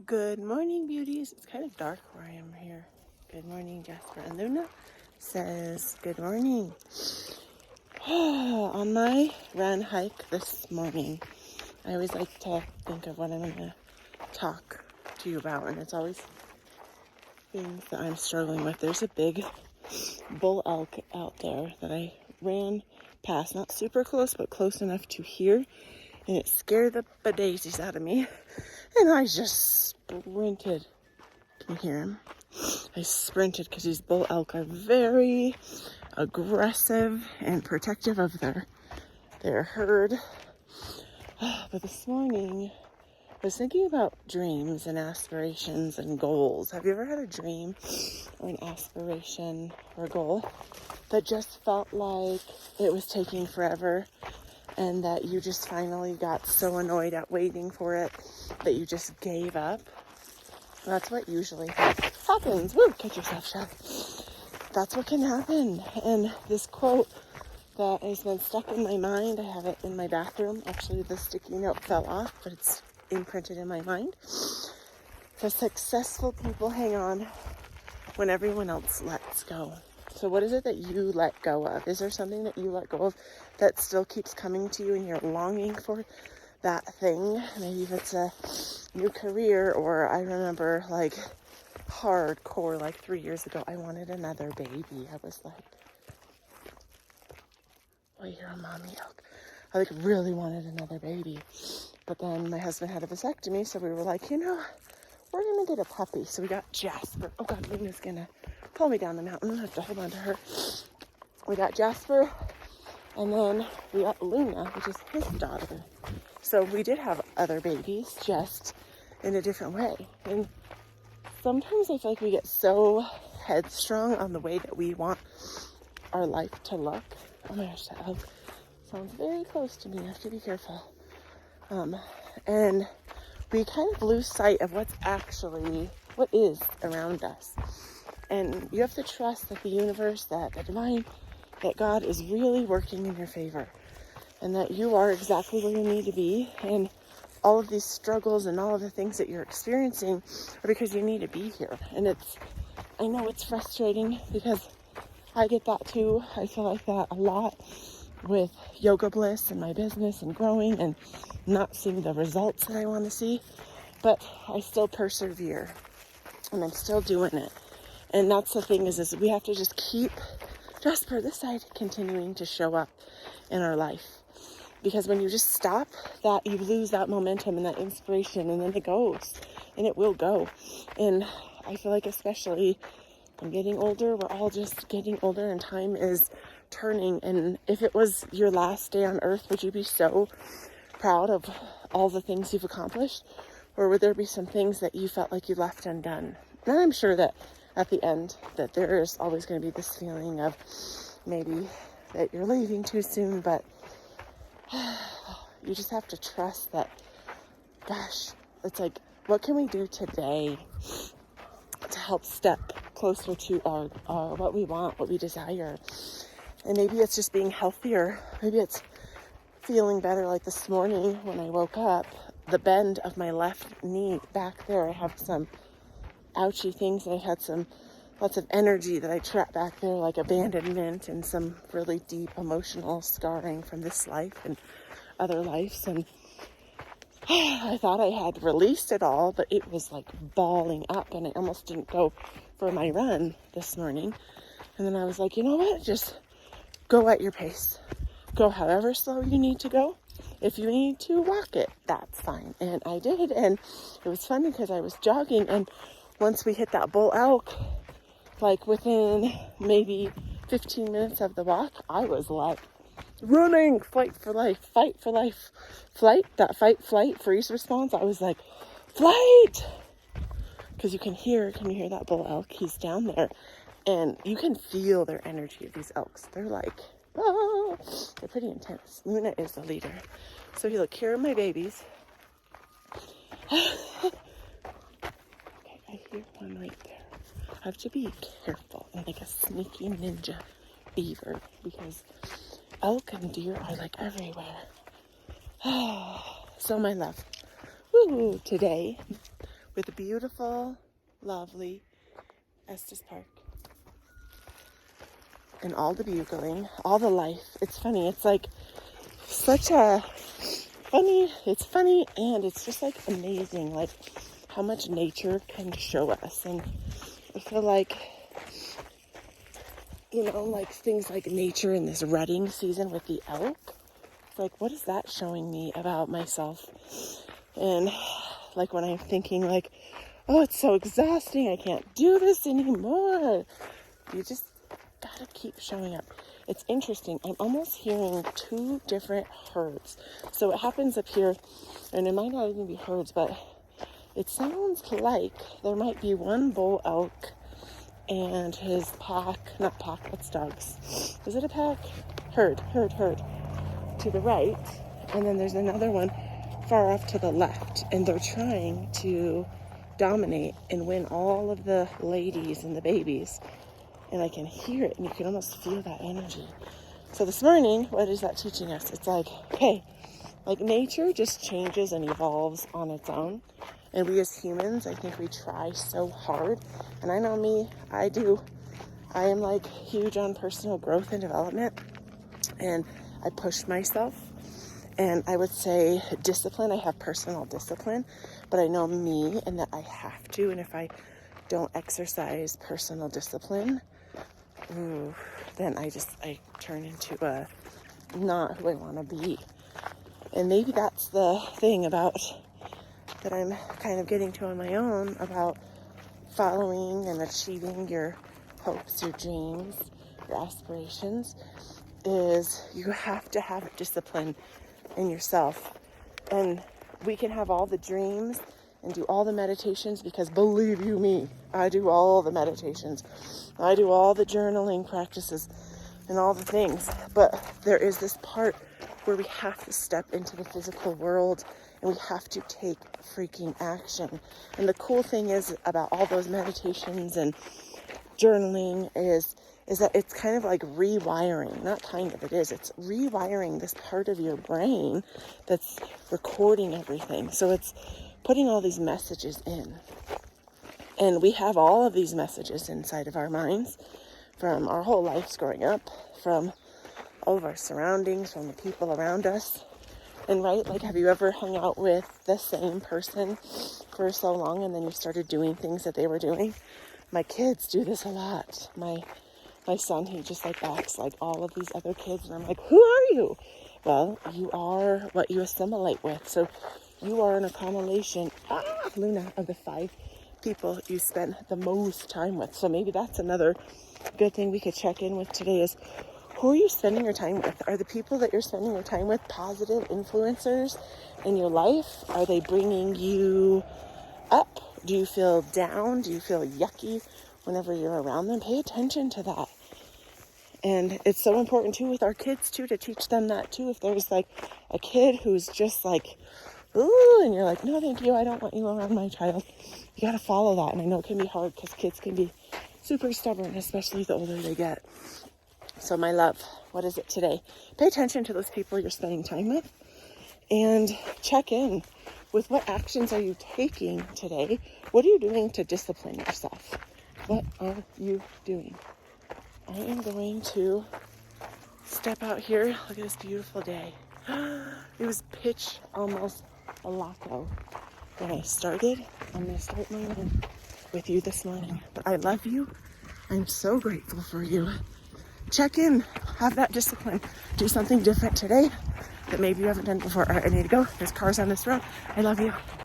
Good morning, beauties. It's kind of dark where I am here. Good morning, Jasper. And Luna says, good morning. On my run hike this morning, I always like to think of what I'm going to talk to you about. And it's always things that I'm struggling with. There's a big bull elk out there that I ran past. Not super close, but close enough to hear. And it scared the bedaisies out of me. And I just sprinted. Can you hear him? I sprinted because these bull elk are very aggressive and protective of their herd. But this morning, I was thinking about dreams and aspirations and goals. Have you ever had a dream or an aspiration or goal that just felt like it was taking forever and that you just finally got so annoyed at waiting for it that you just gave up? That's what usually happens. Woo, catch yourself, Shelly. That's what can happen. And this quote that has been stuck in my mind, I have it in my bathroom. Actually, the sticky note fell off, but it's imprinted in my mind. The successful people hang on when everyone else lets go. So what is it that you let go of? Is there something that you let go of that still keeps coming to you and you're longing for that thing? Maybe if it's a new career, or I remember like hardcore, like 3 years ago, I wanted another baby. I was like, well, you're a mommy elk. I like really wanted another baby. But then my husband had a vasectomy, so we were like, we're gonna get a puppy. So we got Jasper. Oh God, Luna's gonna pull me down the mountain. I have to hold on to her. We got Jasper, and then we got Luna, which is his daughter. So we did have other babies, just in a different way. And sometimes I feel like we get so headstrong on the way that we want our life to look. Oh my gosh, that elk sounds very close to me. I have to be careful. And we kind of lose sight of what is around us. And you have to trust that the universe, that the divine, that God is really working in your favor. And that you are exactly where you need to be. And all of these struggles and all of the things that you're experiencing are because you need to be here. And I know it's frustrating because I get that too. I feel like that a lot with Yoga Bliss and my business and growing and not seeing the results that I want to see. But I still persevere and I'm still doing it. And that's the thing is we have to just keep, Jasper, this side, continuing to show up in our life. Because when you just stop, that you lose that momentum and that inspiration, and then it goes, and it will go. And I feel like especially I'm getting older, we're all just getting older, and time is turning. And if it was your last day on earth, would you be so proud of all the things you've accomplished? Or would there be some things that you felt like you left undone? And I'm sure that at the end that there is always going to be this feeling of maybe that you're leaving too soon, but you just have to trust that, gosh, it's like, what can we do today to help step closer to our what we want, what we desire? And maybe it's just being healthier. Maybe it's feeling better. Like this morning when I woke up, the bend of my left knee back there, I have some ouchy things, and I had lots of energy that I trapped back there, like abandonment and some really deep emotional scarring from this life and other lives. And I thought I had released it all, but it was like balling up, and I almost didn't go for my run this morning. And then I was like, you know what? Just go at your pace. Go however slow you need to go. If you need to walk it, that's fine. And I did. And it was funny because I was jogging, and once we hit that bull elk, like within maybe 15 minutes of the walk, I was like running, fight for life, flight, that fight, flight, freeze response. I was like, flight! Because you hear that bull elk? He's down there, and you can feel their energy of these elks. They're like, ah, they're pretty intense. Luna is the leader. So look, here are my babies. Okay, I hear one right there. I have to be careful and like a sneaky ninja beaver because elk and deer are like everywhere. So my love, today with the beautiful, lovely Estes Park. And all the bugling, all the life. It's funny. It's like such a it's funny and it's just like amazing, like how much nature can show us. And I feel like, like things like nature in this rutting season with the elk, it's like, what is that showing me about myself? And like when I'm thinking like, oh, it's so exhausting, I can't do this anymore, you just gotta keep showing up. It's interesting. I'm almost hearing two different herds. So it happens up here, and it might not even be herds, but it sounds like there might be one bull elk and his not pack, that's dogs. Is it a pack? Herd to the right. And then there's another one far off to the left. And they're trying to dominate and win all of the ladies and the babies. And I can hear it, and you can almost feel that energy. So this morning, what is that teaching us? It's like, hey, like nature just changes and evolves on its own. And we as humans, I think we try so hard. And I know me, I do. I am like huge on personal growth and development. And I push myself. And I would say discipline. I have personal discipline. But I know me and that I have to. And if I don't exercise personal discipline, then I turn into not who I want to be. And maybe that's the thing about that I'm kind of getting to on my own about following and achieving your hopes, your dreams, your aspirations, is you have to have discipline in yourself. And we can have all the dreams and do all the meditations, because believe you me, I do all the meditations. I do all the journaling practices and all the things. But there is this part where we have to step into the physical world and we have to take freaking action. And the cool thing is about all those meditations and journaling is that it's kind of like rewiring. Not kind of, it is. It's rewiring this part of your brain that's recording everything. So it's putting all these messages in. And we have all of these messages inside of our minds from our whole lives growing up, from all of our surroundings, from the people around us. And right, like, have you ever hung out with the same person for so long and then you started doing things that they were doing? My kids do this a lot. My son, he just like acts like all of these other kids. And I'm like, who are you? Well, you are what you assimilate with. So you are an accumulation, Luna, of the 5 people you spend the most time with. So maybe that's another good thing we could check in with today is, who are you spending your time with? Are the people that you're spending your time with positive influencers in your life? Are they bringing you up? Do you feel down? Do you feel yucky whenever you're around them? Pay attention to that. And it's so important too with our kids too, to teach them that too. If there's like a kid who's just like, ooh, and you're like, no, thank you, I don't want you around my child. You got to follow that. And I know it can be hard because kids can be super stubborn, especially the older they get. So my love, what is it today? Pay attention to those people you're spending time with and check in with what actions are you taking today? What are you doing to discipline yourself? What are you doing? I am going to step out here. Look at this beautiful day. It was pitch almost Alaco when I started. I'm going to start my run with you this morning. But I love you. I'm so grateful for you. Check in. Have that discipline. Do something different today that maybe you haven't done before. All right, I need to go. There's cars on this road. I love you.